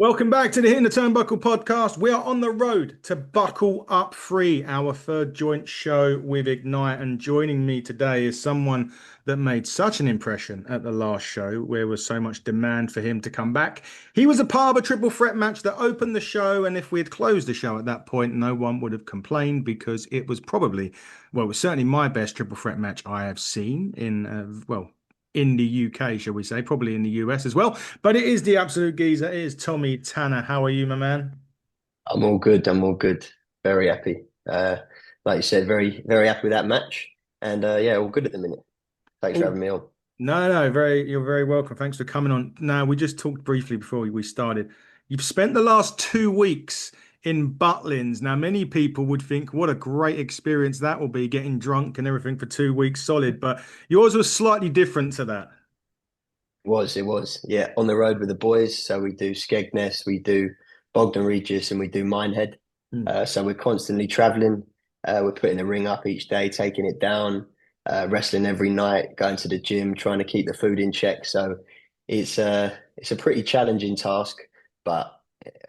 Welcome back to the Hitting the Turnbuckle podcast. We are on the road to Buckle Up Free, our third joint show with Ignite. And joining me today is someone that made such an impression at the last show, where there was so much demand for him to come back. He was a part of a triple threat match that opened the show. And if we had closed the show at that point, no one would have complained because it was probably, well, it was certainly my best triple threat match I have seen in the UK, shall we say, probably in the US as well. But it is the absolute geezer. It is Tommy Tanner. How are you, my man? I'm all good. I'm all good. Very happy. Like you said, very happy with that match. And yeah, all good at the minute. Thanks for Oh, having me on. no, you're very welcome. Thanks for coming on. Now, we just talked briefly before we started. You've spent the last 2 weeks in Butlins. Now, many people would think, what a great experience that will be, getting drunk and everything for 2 weeks solid. But yours was slightly different to that. It was. Yeah, on the road with the boys. So we do Skegness, we do Bogdan Regis, and we do Minehead. Hmm. So we're constantly traveling. We're putting the ring up each day, taking it down, wrestling every night, going to the gym, trying to keep the food in check. So it's a pretty challenging task, but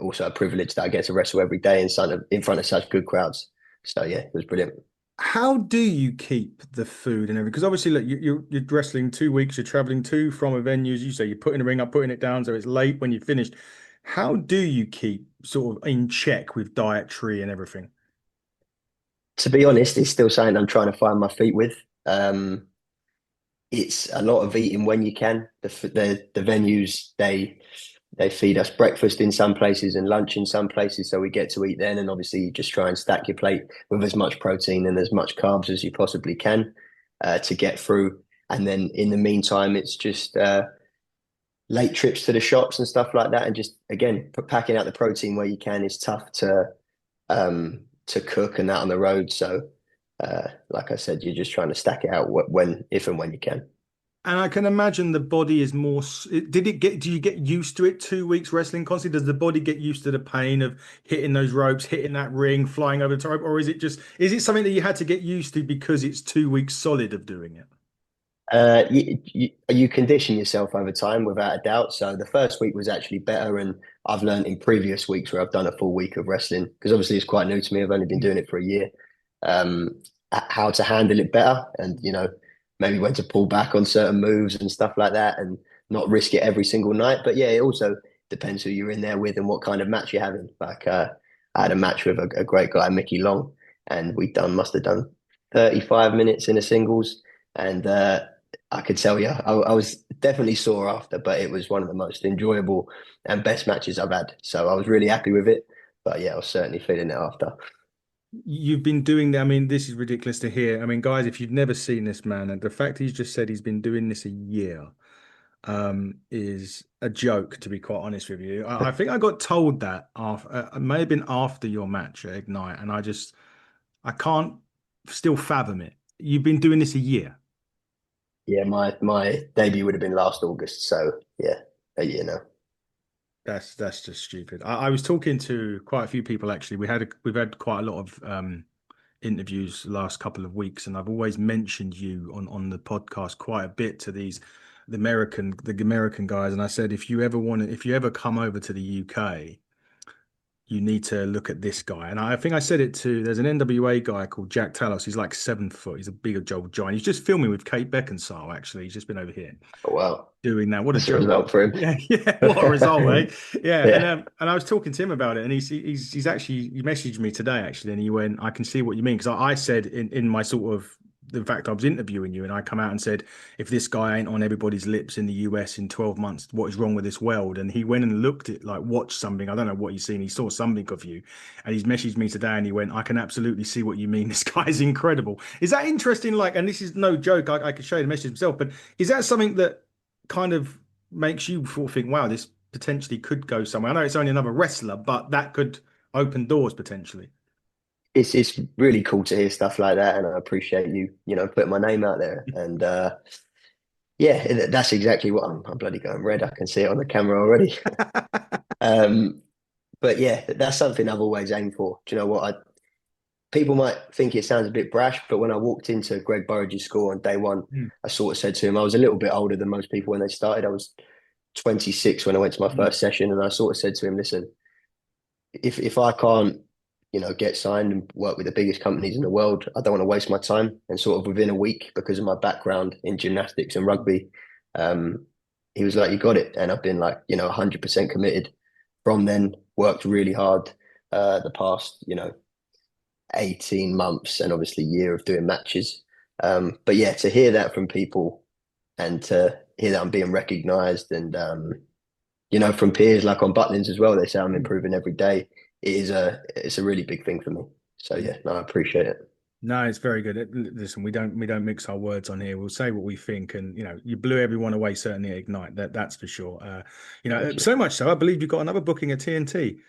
also a privilege that I get to wrestle every day in front of such good crowds. So yeah, it was brilliant. How do you keep the food and everything? Because obviously, look, you're wrestling 2 weeks, you're traveling to from a venue, as you say, you're putting the ring up, putting it down, so it's late when you're finished. How do you keep sort of in check with dietary and everything? To be honest, it's still something I'm trying to find my feet with. It's a lot of eating when you can. The venues they feed us breakfast in some places and lunch in some places, so we get to eat then. And obviously, you just try and stack your plate with as much protein and as much carbs as you possibly can to get through. And then in the meantime, it's just late trips to the shops and stuff like that, and just again packing out the protein where you can. Is tough to cook and that on the road. So, like I said, you're just trying to stack it out if and when you can. And I can imagine the body is more. Do you get used to it 2 weeks wrestling constantly? Does the body get used to the pain of hitting those ropes, hitting that ring, flying over the top? Or is it something that you had to get used to because it's 2 weeks solid of doing it? You condition yourself over time without a doubt. So the first week was actually better, and I've learned in previous weeks where I've done a full week of wrestling because obviously it's quite new to me. I've only been doing it for a year. Um, how to handle it better, and maybe when to pull back on certain moves and stuff like that, and not risk it every single night. But yeah, it also depends who you're in there with and what kind of match you're having. Like I had a match with a great guy, Mickey Long, and must have done 35 minutes in a singles, and I could tell you, I was definitely sore after, but it was one of the most enjoyable and best matches I've had. So I was really happy with it. But yeah, I was certainly feeling it after. You've been doing that. I mean, this is ridiculous to hear. I mean, guys, if you've never seen this man, and the fact he's just said he's been doing this a year, is a joke, to be quite honest with you. I think I got told that after, it may have been after your match at Ignite, and I can't still fathom it. You've been doing this a year. Yeah, my debut would have been last August. So yeah, a year now. That's just stupid. I was talking to quite a few people actually. We've had quite a lot of interviews the last couple of weeks, and I've always mentioned you on the podcast quite a bit to the American guys. And I said if you ever come over to the UK, you need to look at this guy. And I think I said it to, there's an NWA guy called Jack Talos. He's like 7 foot. He's a bigger old giant. He's just filming with Kate Beckinsale, actually. He's just been over here Oh, wow, doing that. What a that's a joke. result for him. Yeah, yeah, what a result, eh? Yeah, and Yeah. um, and I was talking to him about it, and he's actually he messaged me today actually, and he went, I can see what you mean because I said in my sort of the fact I was interviewing you, and I come out and said, if this guy ain't on everybody's lips in the US in 12 months, what is wrong with this world? And he went and looked at like watched something. I don't know what he's seen. He saw something of you, and he's messaged me today, and he went, I can absolutely see what you mean. This guy is incredible. Is that interesting? Like, and this is no joke. I could show you the message himself, but is that something that kind of makes you sort of think, wow, this potentially could go somewhere. I know it's only another wrestler, but that could open doors potentially. It's really cool to hear stuff like that, and I appreciate you putting my name out there. And yeah, that's exactly what I'm bloody going red. I can see it on the camera already. Um, but yeah, that's something I've always aimed for. Do you know what? People might think it sounds a bit brash, but when I walked into Greg Burridge's school on day one, Hmm. I sort of said to him, I was a little bit older than most people when they started. I was 26 when I went to my Mm. first session, and I sort of said to him, "Listen, if I can't, get signed and work with the biggest companies in the world, I don't want to waste my time." And sort of within a week, because of my background in gymnastics and rugby, um, he was like, "You got it." And I've been like, 100% committed from then. Worked really hard the past, 18 months and obviously year of doing matches. But yeah, to hear that from people and to hear that I'm being recognized and from peers like on Butlins as well, they say I'm Mm. improving every day. It's a really big thing for me. So Yeah. yeah, no, I appreciate it. No, it's very good. Listen, we don't mix our words on here. We'll say what we think, and you blew everyone away. Certainly at Ignite, that's for sure. Thank you. So much so, I believe you got another booking at TNT.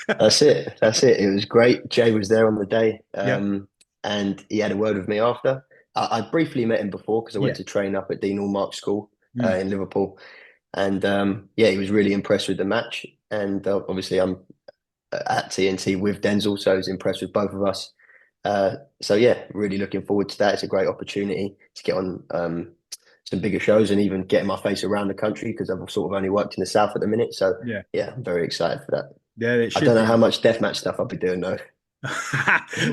That's it. That's it. It was great. Jay was there on the day, Yep. and he had a word with me after. I briefly met him before because I went Yeah. to train up at Dean Allmark School Mm. in Liverpool, and yeah, he was really impressed with the match. And obviously, I'm at TNT with Denzel, so he's impressed with both of us. So yeah, really looking forward to that. It's a great opportunity to get on some bigger shows and even getting my face around the country because I've sort of only worked in the south at the minute. So Yeah. yeah, I'm very excited for that. Yeah. It I should don't know how be. much deathmatch stuff I'll be doing though.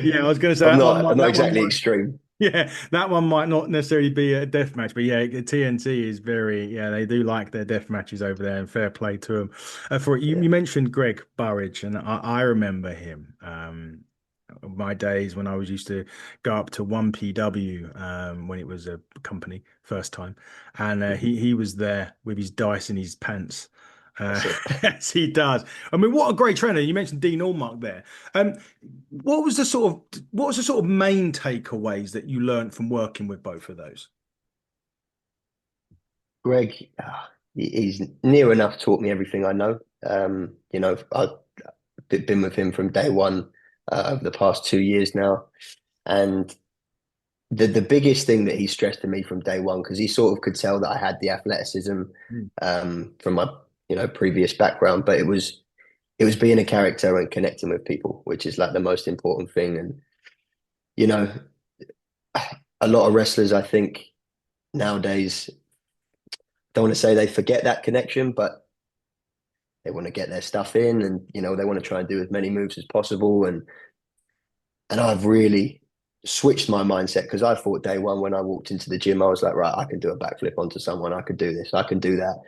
Yeah, I was going to say I'm that one not I'm might. not That one exactly might. extreme. Yeah, that one might not necessarily be a death match, but yeah, TNT is very, yeah, they do like their death matches over there, and fair play to them. For you, Yeah. you mentioned Greg Burridge, and I remember him. My days when I was used to go up to 1PW when it was a company first time, and he was there with his dice in his pants. That's it. Yes, he does. I mean, what a great trainer. You mentioned Dean Allmark there. Um, what was the sort of main takeaways that you learned from working with both of those? Greg, he's near enough taught me everything I know. I've been with him from day one over the past 2 years now. And the biggest thing that he stressed to me from day one, because he sort of could tell that I had the athleticism Mm. from my previous background, but it was being a character and connecting with people, which is like the most important thing. And you know, a lot of wrestlers, I think nowadays, don't want to say they forget that connection, but they want to get their stuff in, and they want to try and do as many moves as possible. And I've really switched my mindset because I thought day one when I walked into the gym, I was like, right, I can do a backflip onto someone, I could do this, I can do that.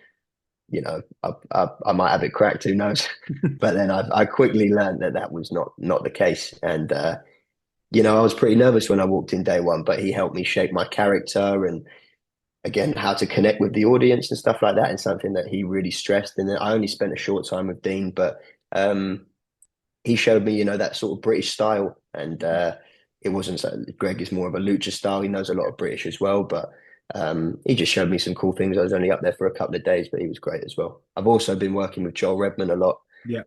I might have it cracked, who knows? But then I quickly learned that that was not the case, and I was pretty nervous when I walked in day one, but he helped me shape my character and again how to connect with the audience and stuff like that, and something that he really stressed. And then I only spent a short time with Dean, but he showed me, that sort of British style, and it wasn't so. Greg is more of a lucha style. He knows a lot of British as well, but he just showed me some cool things. I was only up there for a couple of days, but he was great as well. I've also been working with Joel Redman a lot Yeah,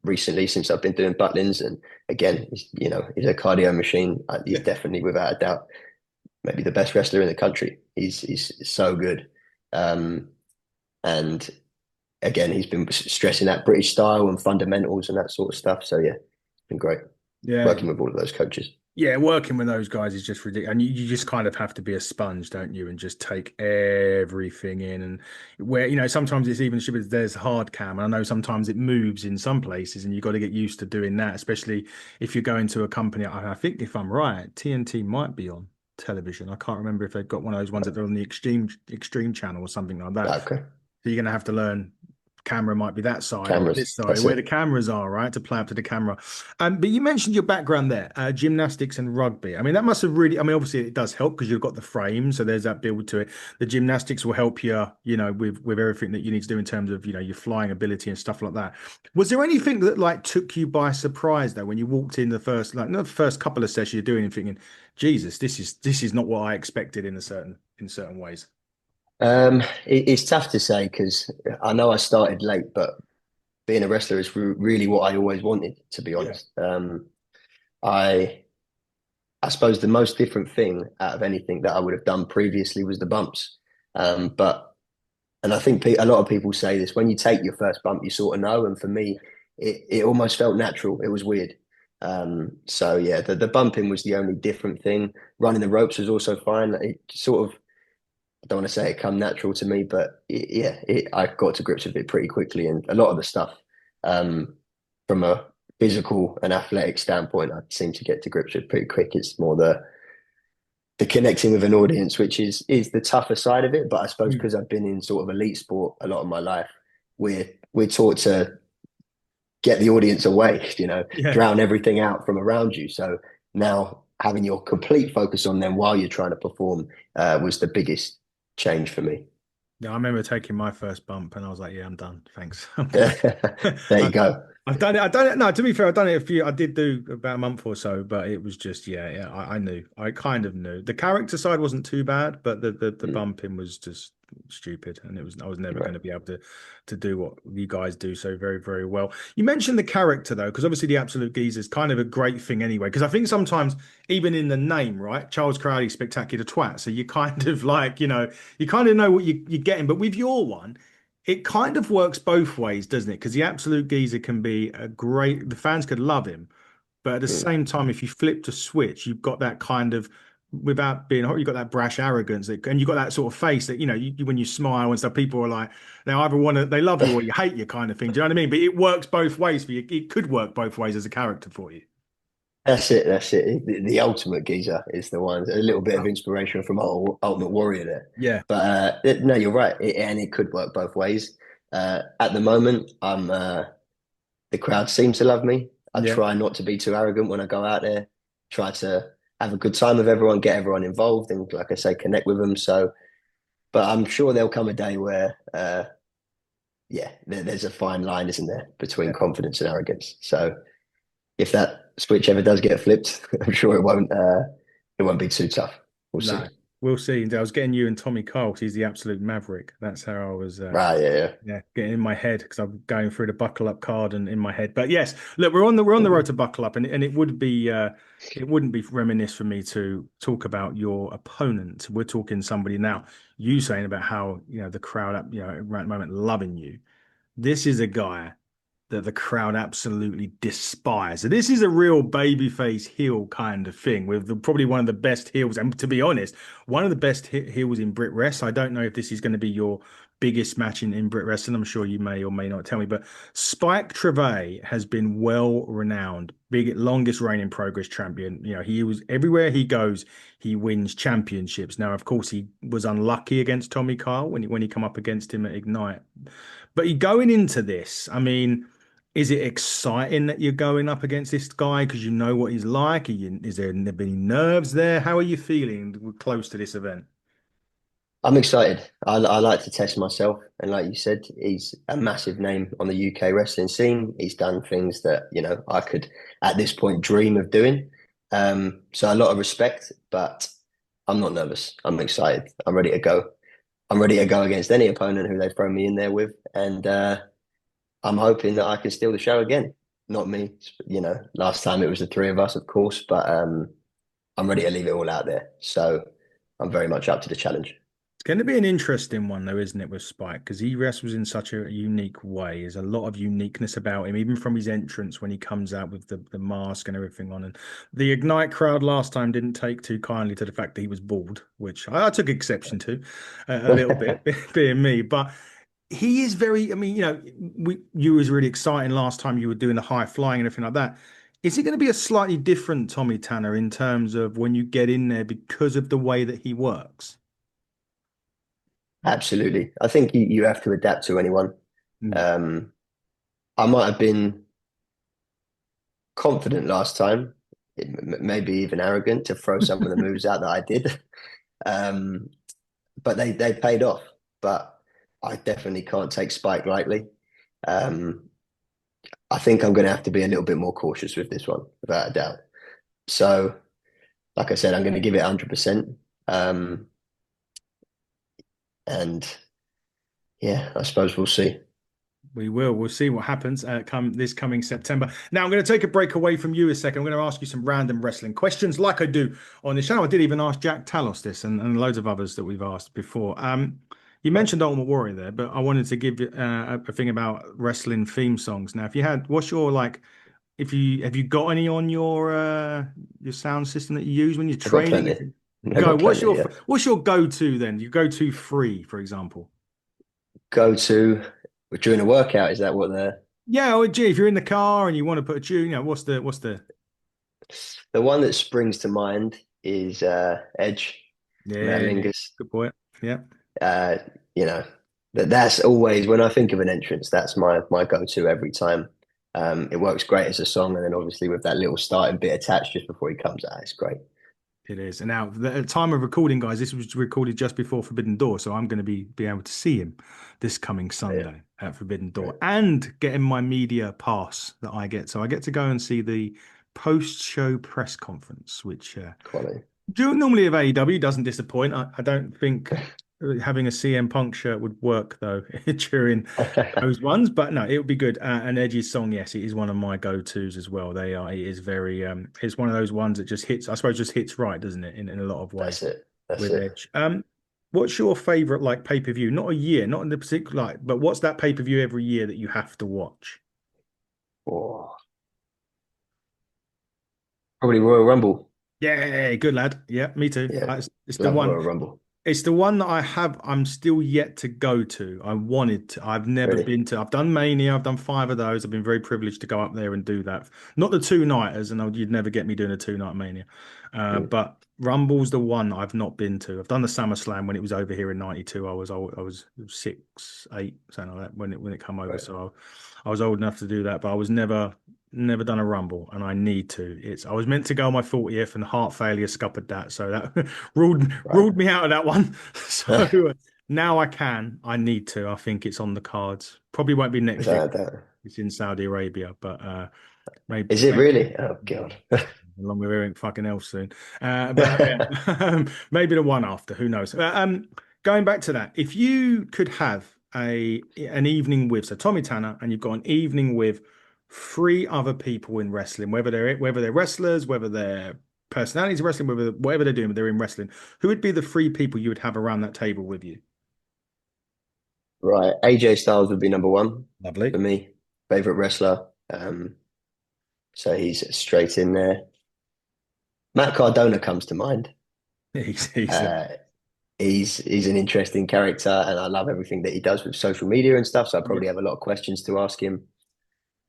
recently since I've been doing Butlins, and again, he's a cardio machine. He's yeah, definitely, without a doubt, maybe the best wrestler in the country. He's so good, and again, he's been stressing that British style and fundamentals and that sort of stuff. So yeah, it's been great yeah. working with all of those coaches. Yeah, working with those guys is just ridiculous. And you just kind of have to be a sponge, don't you? And just take everything in. And where, sometimes it's even stupid. There's hard cam. And I know sometimes it moves in some places and you've got to get used to doing that, especially if you're going to a company. I think if I'm right, TNT might be on television. I can't remember if they've got one of those ones that are on the Extreme channel or something like that. Okay, So you're going to have to learn camera might be that side or cameras. this side, That's where the it. cameras are, right? To play up to the camera. But you mentioned your background there, gymnastics and rugby. I mean, that must have really, I mean, obviously it does help because you've got the frame. So there's that build to it. The gymnastics will help you, with everything that you need to do in terms of, your flying ability and stuff like that. Was there anything that like took you by surprise though when you walked in the first, like, not the first couple of sessions you're doing and thinking, Jesus, this is not what I expected in certain ways. It's tough to say because I know I started late, but being a wrestler is really what I always wanted, to be Yeah. honest. I I suppose the most different thing out of anything that I would have done previously was the bumps. But and I think a lot of people say this when you take your first bump, you sort of know. And for me, it almost felt natural. It was weird. So yeah, the bumping was the only different thing. Running the ropes was also fine. It sort of don't want to say it come natural to me, but I got to grips with it pretty quickly. And a lot of the stuff, um, from a physical and athletic standpoint, I seem to get to grips with pretty quick. It's more the connecting with an audience, which is the tougher side of it. But I suppose Mm. because I've been in sort of elite sport a lot of my life, we're taught to get the audience away, Yeah. drown everything out from around you. So now having your complete focus on them while you're trying to perform was the biggest change for me. Yeah, I remember taking my first bump and I was like, yeah, I'm done. Thanks. I'm good. There you I, go. I've done it. I've done it. No, to be fair, I've done it a few. I did do about a month or so, but it was just, yeah. I knew. I kind of knew. The character side wasn't too bad, but the Mm, bumping was just stupid, and I was never going right. to be able to do what you guys do so very, very well. You mentioned the character though, because obviously the Absolute Geezer is kind of a great thing anyway. Because I think sometimes even in the name, right, Charles Crowley, spectacular twat. So you kind of like, you kind of know what you're getting. But with your one, it kind of works both ways, doesn't it? Because the absolute geezer can be a great, the fans could love him, but at the Mm. same time, if you flip to switch, you've got that kind of, without being, you've got that brash arrogance, and you've got that sort of face that, when you smile and stuff, people are like, they either want to, they love you or you hate you kind of thing. Do you know what I mean? But it works both ways for you. It could work both ways as a character for you. That's it. That's it. The ultimate geezer is the one. A little bit of Oh, inspiration from Ultimate Warrior there. yeah. But no, you're right. And it could work both ways. At the moment, the crowd seems to love me. I Yeah. try not to be too arrogant when I go out there. Try to have a good time with everyone, get everyone involved, and like I say, connect with them. So, but I'm sure there'll come a day where, there's a fine line, isn't there, between Yeah. confidence and arrogance. So, if that switch ever does get flipped, I'm sure it won't be too tough. We'll see. No, we'll see. I was getting you and Tommy Cole because he's the absolute maverick. That's how I was. Right, yeah, Yeah, getting in my head because I'm going through the buckle up card and in my head. But yes, look, we're on the road to buckle up, and it wouldn't be reminisce for me to talk about your opponent. We're talking somebody now. You saying about how the crowd up right at the moment loving you. This is a guy that the crowd absolutely despise. So this is a real babyface heel kind of thing with probably one of the best heels. And to be honest, one of the best heels in Brit Rest. I don't know if this is going to be your biggest match in Brit Rest, and I'm sure you may or may not tell me, but Spike Trevay has been well renowned, big longest reigning Progress champion. He was everywhere he goes, he wins championships. Now, of course, he was unlucky against Tommy Kyle when he come up against him at Ignite. But you going into this, I mean, is it exciting that you're going up against this guy because you know what he's like? Is there any nerves there? How are you feeling close to this event? I'm excited. I like to test myself, and like you said, he's a massive name on the UK wrestling scene. He's done things that I could at this point dream of doing. So a lot of respect, but I'm not nervous. I'm excited. I'm ready to go. I'm ready to go against any opponent who they throw me in there with, and I'm hoping that I can steal the show again. Not me, last time it was the three of us, of course, but I'm ready to leave it all out there. So I'm very much up to the challenge. It's going to be an interesting one, though, isn't it, with Spike? Because he wrestles in such a unique way. There's a lot of uniqueness about him, even from his entrance when he comes out with the mask and everything on. And the Ignite crowd last time didn't take too kindly to the fact that he was bald, which I took exception to a little bit, being me. But he is very, I mean, you was really exciting last time you were doing the high flying and everything like that. Is it going to be a slightly different Tommy Tanner in terms of when you get in there because of the way that he works? Absolutely. I think you have to adapt to anyone. Mm. Um, I might have been confident last time, maybe even arrogant to throw some of the moves out that I did. Um, but they paid off. But I definitely can't take Spike lightly. Um, I think I'm going to have to be a little bit more cautious with this one, without a doubt. So, like I said, I'm going to give it 100%. Um, and yeah, I suppose we'll see. We will. We'll see what happens this coming September. Now I'm going to take a break away from you a second. I'm going to ask you some random wrestling questions, like I do on this channel. I did even ask Jack Talos this, and loads of others that we've asked before. You mentioned Ultimate Warrior there, but I wanted to give you a thing about wrestling theme songs. Now, if you had, what's your like? If you have you got any on your sound system that you use when you're I've got training? plenty. Never Go. plan it. Yeah. What's your go-to then? You go to free, for example. Go to during a workout. Is that what Yeah, or gee, if you're in the car and you want to put a tune, what's the the one that springs to mind is Edge, yeah, Metalingus. good point. Yeah, Uh, you know, that's always when I think of an entrance, that's my go-to every time. It works great as a song, and then obviously with that little starting bit attached just before he comes out, it's great. it is. And now, the time of recording, guys, this was recorded just before Forbidden Door, so I'm going to be able to see him this coming Yeah, Sunday at Forbidden Door great. and getting my media pass that I get. So I get to go and see the post-show press conference, which Quality. normally of AEW doesn't disappoint. I don't think having a CM Punk shirt would work though during those ones, but no, it would be good. And Edge's song, yes, it is one of my go-tos as well. They are. It is very. It's one of those ones that just hits. I suppose just hits right, doesn't it? In a lot of ways That's it. That's with it. Edge. What's your favorite like pay-per-view? Not a year, not in the particular like, but what's that pay-per-view every year that you have to watch? Oh, probably Royal Rumble. Yeah, good lad. Yeah, me too. Yeah, It's the love one. Royal Rumble. It's the one that I'm still yet to go to. I wanted to. I've never Really. been to. I've done Mania. I've done five of those. I've been very privileged to go up there and do that. Not the two-nighters, and you'd never get me doing a two-night Mania. Mm, But Rumble's the one I've not been to. I've done the SummerSlam when it was over here in '92. I was 6, 8, something like that when it come over. right. So I was old enough to do that, but I was never done a Rumble, and I need to. It's I was meant to go on my 40th, and heart failure scuppered that, so that Right. ruled me out of that one. So now I can. I need to. I think it's on the cards. Probably won't be next year. Without a doubt. It's in Saudi Arabia, but maybe, Is it maybe really? Oh God. along with everything fucking else soon. But yeah, maybe the one after. Who knows? Going back to that, if you could have an evening with so Tommy Tanner, and you've got an evening with three other people in wrestling, whether they're wrestlers, whether they're personalities of wrestling, whatever they're doing, but they're in wrestling, who would be the three people you would have around that table with you? Right. AJ Styles would be number one for Lovely. me. Favorite wrestler. So he's straight in there. Matt Cardona comes to mind. He's Uh, he's an interesting character, and I love everything that he does with social media and stuff. So I yeah. probably have a lot of questions to ask him.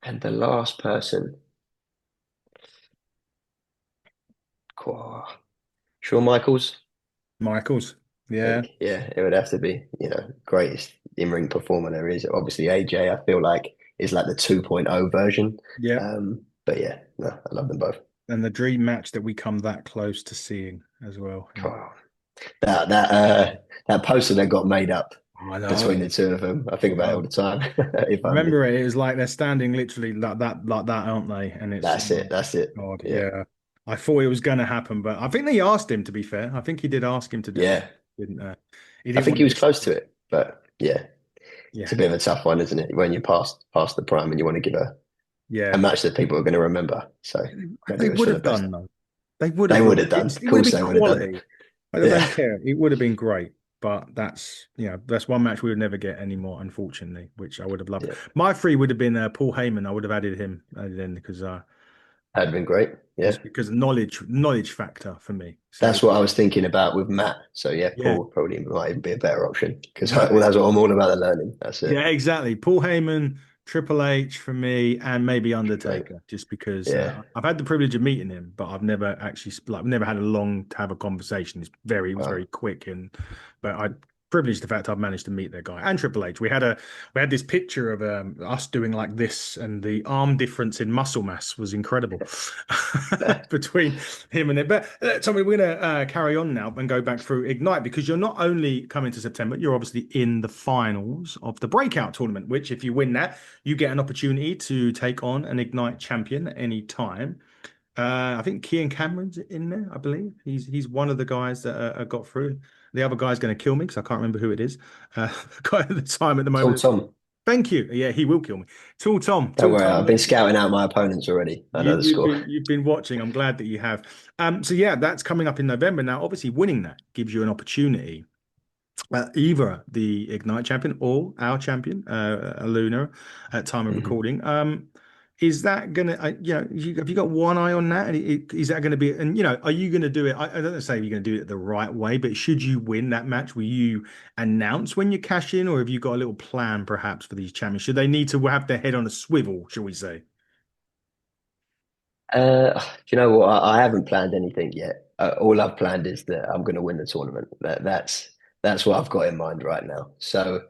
And the last person, oh, Shawn Michaels. Michaels. I Yeah. think, yeah, it would have to be, greatest in-ring performer there is. Obviously, AJ, I feel like is like the 2.0 version. Yeah. But yeah, no, I love them both. And the dream match that we come that close to seeing as well. Yeah. Oh, that poster that got made up I between know. the two of them, I think about it all Oh, the time. If only. remember it was like they're standing literally like that, aren't they? And it's That's it. That's it. God, Yeah. yeah. I thought it was going to happen, but I think they asked him to be fair. I think he did ask him to do it. Yeah. Didn't he I didn't think want he to was miss. close to it, but yeah, it's a Yeah, bit of a tough one, isn't it? When you're past the prime and you want to give a yeah. match that people are going to remember. So maybe They it was would for the have best. done though. They would They have would done. have done. Of It would have course been they would have done. quality. I Yeah. don't care. It would have been great, but that's one match we would never get anymore, unfortunately, which I would have loved. Yeah. My three would have been Paul Heyman. I would have added in because Had been great. Yeah. just because knowledge factor for me. So That's what I was thinking about with Matt. So yeah, yeah, Paul probably might even be a better option because well, exactly. that's what I'm all about the learning. That's it. Yeah, exactly. Paul Heyman, Triple H for me, and maybe Right. Undertaker, just because Yeah. I've had the privilege of meeting him, but I've never actually like never had a long to have a conversation. It was very Wow. quick, but I privileged the fact I've managed to meet that guy and Triple H. We had this picture of us doing like this, and the arm difference in muscle mass was incredible between him and it. But Tommy, we're going to carry on now and go back through Ignite because you're not only coming to September, you're obviously in the finals of the Breakout tournament, which if you win that, you get an opportunity to take on an Ignite champion at any time. I think Kian Cameron's in there, I believe. He's one of the guys that got through. The other guy's going to kill me because I can't remember who it is. Guy at the time at the Tall moment. Tom. Thank you. Yeah, he will kill me. Tall Tom. Don't Tall worry, Tom. I've been scouting out my opponents already. I know the score. You've been watching. I'm glad that you have. So yeah, that's coming up in November. Now, obviously, winning that gives you an opportunity, either the Ignite champion or our champion, Luna, at time of recording. Is that gonna, have you got one eye on that? And is that going to be, and are you going to do it? I don't say you're going to do it the right way, but should you win that match, will you announce when you cash in, or have you got a little plan perhaps for these champions? Should they need to have their head on a swivel, shall we say? Do you know what? I haven't planned anything yet. All I've planned is that I'm going to win the tournament. That's what I've got in mind right now. So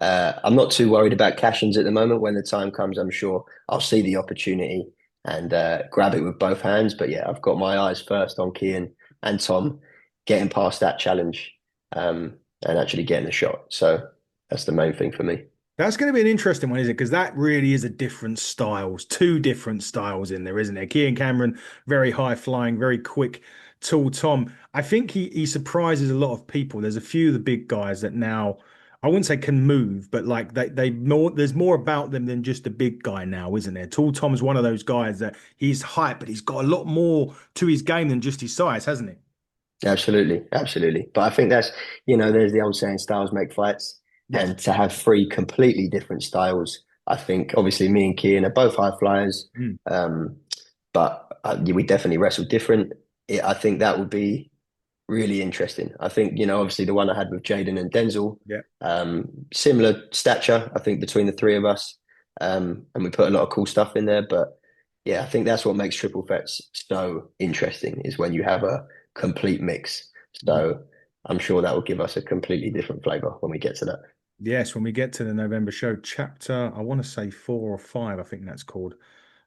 I'm not too worried about cash-ins at the moment. When the time comes, I'm sure I'll see the opportunity and grab it with both hands. But yeah, I've got my eyes first on Kian and Tom getting past that challenge and actually getting the shot. So that's the main thing for me. That's going to be an interesting one, isn't it? Because that really is a different styles, two different styles in there, isn't there? Kean Cameron, very high flying, very quick, tall Tom. I think he surprises a lot of people. There's a few of the big guys that now, I wouldn't say can move, but like they more, there's more about them than just a big guy now, isn't there? Tall Tom's one of those guys that he's hype, but he's got a lot more to his game than just his size, hasn't he? Absolutely, absolutely. But I think that's, there's the old saying, styles make fights. Yes. And to have three completely different styles, I think obviously me and Kian are both high flyers, Mm. um, but yeah, we definitely wrestle different. I think that would be really interesting. I think, obviously the one I had with Jaden and Denzel, Yeah. similar stature, I think, between the three of us. And we put a lot of cool stuff in there. But yeah, I think that's what makes triple threats so interesting is when you have a complete mix. So I'm sure that will give us a completely different flavor when we get to that. Yes, when we get to the November show, chapter, I want to say 4 or 5, I think that's called,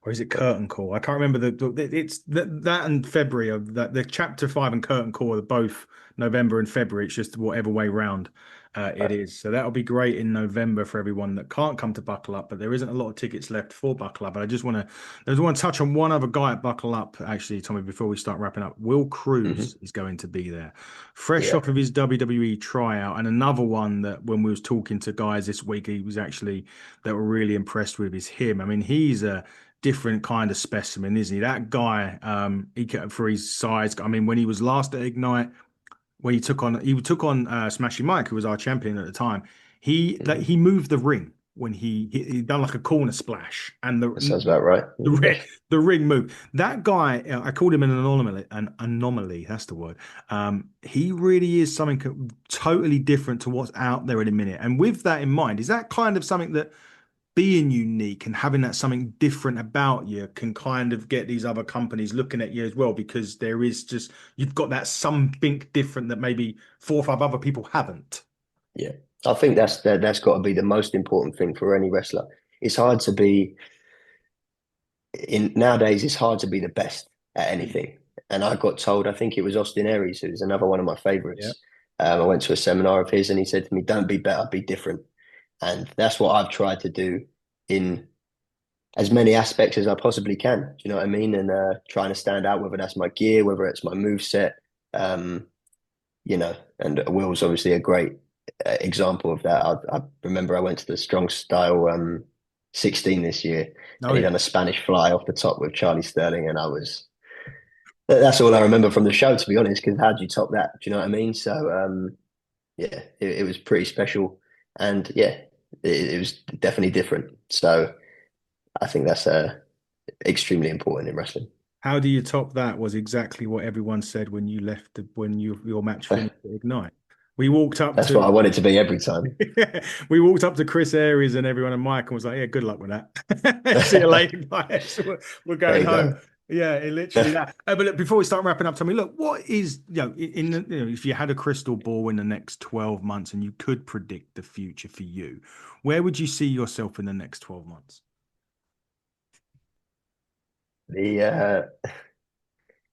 or is it Curtain Call? I can't remember it's that and February of that. The chapter 5 and Curtain Call are both November and February. It's just whatever way round it is. So that'll be great in November for everyone that can't come to Buckle Up, but there isn't a lot of tickets left for Buckle Up. But I just want to touch on one other guy at Buckle Up, actually, Tommy, before we start wrapping up. Will Cruz Hmm. is going to be there fresh Yeah. off of his WWE tryout, and another one that when we was talking to guys this week, he was actually that were really impressed with is him. I mean, he's a different kind of specimen, isn't he? That guy, for his size. I mean, when he was last at Ignite, when he took on Smashy Mike, who was our champion at the time, Hmm. he moved the ring when he done like a corner splash, and That sounds about right. the Yeah. ring, the ring moved. That guy, I called him an anomaly. An anomaly, that's the word. He really is something totally different to what's out there in a minute. And with that in mind, is that kind of something that being unique and having that something different about you can kind of get these other companies looking at you as well? Because there is just, you've got that something different that maybe 4 or 5 other people haven't. Yeah. I think that's got to be the most important thing for any wrestler. It's hard to be in nowadays, it's hard to be the best at Mm. anything. And I got told, I think it was Austin Aries, who's another one of my Yeah. favorites. I went to a seminar of his and he said to me, don't be better, be different. And that's what I've tried to do in as many aspects as I possibly can. Do you know what I mean? And trying to stand out, whether that's my gear, whether it's my move set, um, and Will's obviously a great example of that. I remember I went to the Strong Style 16 this year, Oh and he yeah. done a Spanish fly off the top with Charlie Sterling, and that's all I remember from the show, to be honest. Because how do you top that? Do you know what I mean? So yeah, it was pretty special, and yeah, it was definitely different. So I think that's extremely important in wrestling. How do you top that was exactly what everyone said when you left when your match finished at Ignite. We walked up That's to what I want it to be every time. we walked up to Chris Aries and everyone and Mike and was like, yeah, good luck with that. See you later, guys. We're There going you home. go. Yeah, it literally that. But look, before we start wrapping up, tell me, look, what is, if you had a crystal ball in the next 12 months and you could predict the future for you, where would you see yourself in the next 12 months? The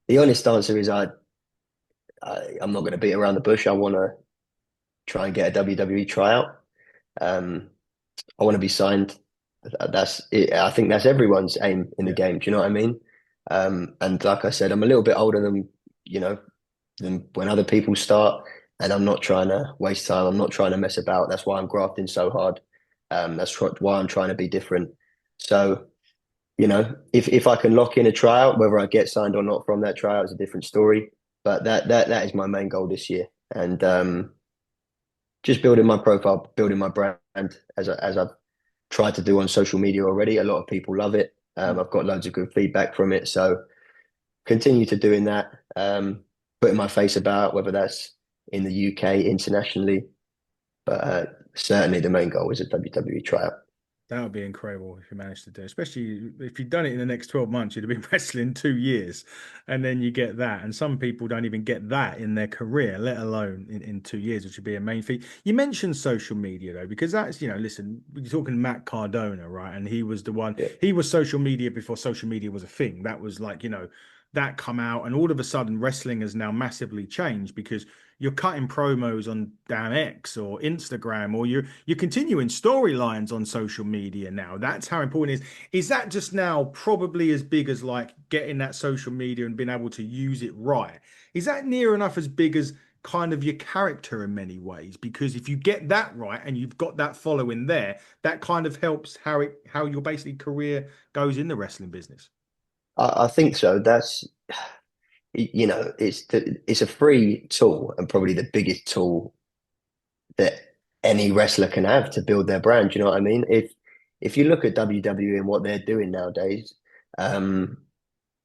the honest answer is I'm not going to beat around the bush. I want to try and get a WWE tryout. Um, I want to be signed. That's it. I think that's everyone's aim in the Yeah. game. Do you know what I mean? And like I said, I'm a little bit older than you know than when other people start, and I'm not trying to waste time. I'm not trying to mess about. That's why I'm grafting so hard. Why I'm trying to be different. So if I can lock in a tryout, whether I get signed or not from that tryout is a different story. But that is my main goal this year, and just building my profile, building my brand as I've tried to do on social media already. A lot of people love it. Mm. I've got loads of good feedback from it. So continue to doing that, putting my face about, whether that's in the UK, internationally. But certainly the main goal is a WWE tryout. That would be incredible if you managed to do, especially if you'd done it in the next 12 months, you'd have been wrestling 2 years and then you get that. And some people don't even get that in their career, let alone in 2 years, which would be a main feat. You mentioned social media though, because that's, listen, you're talking Matt Cardona, right? And he was the one, Yeah. he was social media before social media was a thing. That was like, that come out and all of a sudden wrestling has now massively changed because you're cutting promos on damn X or Instagram, or you're continuing storylines on social media now. That's how important it is. Is that just now probably as big as like getting that social media and being able to use it right? Is that near enough as big as kind of your character in many ways? Because if you get that right and you've got that following there, that kind of helps how your basically career goes in the wrestling business. I think so. It's a free tool and probably the biggest tool that any wrestler can have to build their brand. You know what I mean? If you look at WWE and what they're doing nowadays, um,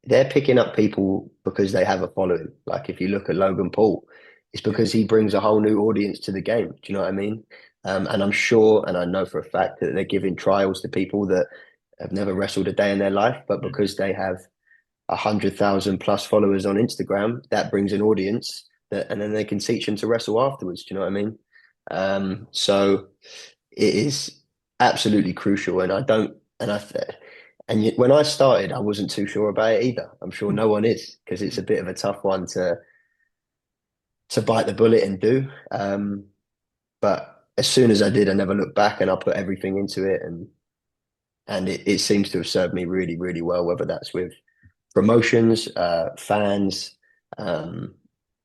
they're picking up people because they have a following. Like if you look at Logan Paul, it's Yeah. because he brings a whole new audience to the game. Do you know what I mean? And I'm sure, and I know for a fact that they're giving trials to people that have never wrestled a day in their life, but Mm. because they have 100,000 plus followers on Instagram, that brings an audience that, and then they can teach them to wrestle afterwards. Do you know what I mean? So it is absolutely crucial, and I don't, and I, and yet when I started, I wasn't too sure about it either. I'm sure no one is because it's a bit of a tough one to bite the bullet and do. But as soon as I did, I never looked back, and I put everything into it, and it seems to have served me really, really well. Whether that's with promotions, fans, um,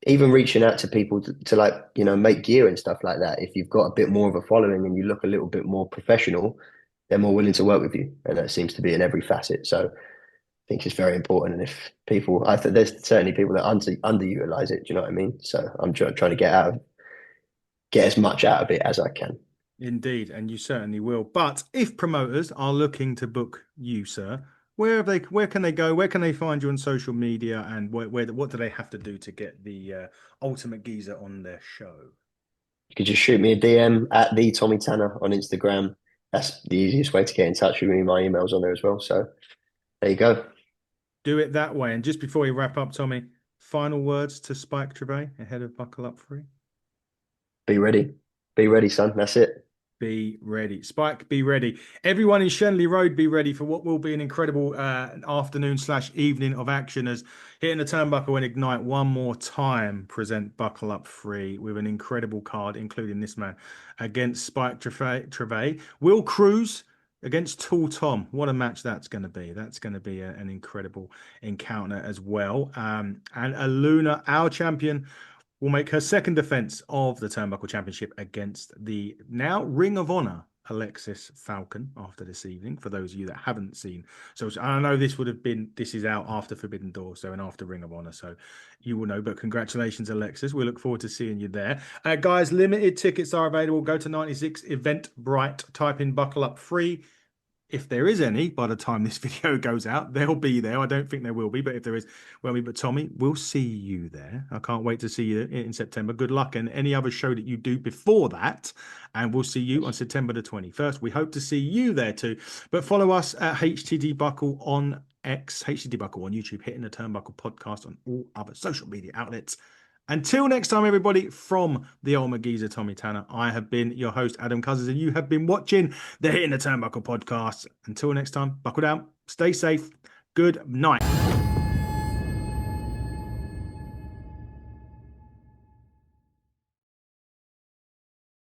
even reaching out to people to like, make gear and stuff like that. If you've got a bit more of a following and you look a little bit more professional, they're more willing to work with you. And that seems to be in every facet. So I think it's very important. And if people, I think there's certainly people that underutilize it. Do you know what I mean? So I'm trying to get as much out of it as I can. Indeed, and you certainly will. But if promoters are looking to book you, sir, where can they go? Where can they find you on social media, and what do they have to do to get the Ultimate Geezer on their show? You could just shoot me a DM at the Tommy Tanner on Instagram. That's the easiest way to get in touch with me. My email's on there as well. So there you go. Do it that way. And just before we wrap up, Tommy, final words to Spike Trevay ahead of Buckle Up 3. Be ready. Be ready, son. That's it. Be ready. Spike, be ready. Everyone in Shenley Road, be ready for what will be an incredible afternoon/evening of action as Hitting the Turnbuckle and Ignite one more time present Buckle Up 3 with an incredible card, including this man against Spike Trevay. Will Cruz against Tool Tom. What a match that's going to be. That's going to be an incredible encounter as well. And Aluna, our champion, will make her second defense of the Turnbuckle Championship against the now Ring of Honor Alexis Falcon after this evening. For those of you that haven't seen, so I know this is out after Forbidden Door, so and after Ring of Honor, so you will know. But congratulations, Alexis. We look forward to seeing you there, guys. Limited tickets are available. Go to 96 Eventbrite, type in Buckle Up Free. If there is any by the time this video goes out, they'll be there. I don't think there will be, but if there is, well, but Tommy, we'll see you there. I can't wait to see you in September. Good luck and any other show that you do before that. And we'll see you on September the 21st. We hope to see you there too. But follow us at HTD Buckle on X, HTD Buckle on YouTube, Hitting the Turnbuckle podcast on all other social media outlets. Until next time, everybody, from the old McGeezer, Tommy Tanner, I have been your host, Adam Cousins, and you have been watching the Hitting the Turnbuckle podcast. Until next time, buckle down, stay safe, good night.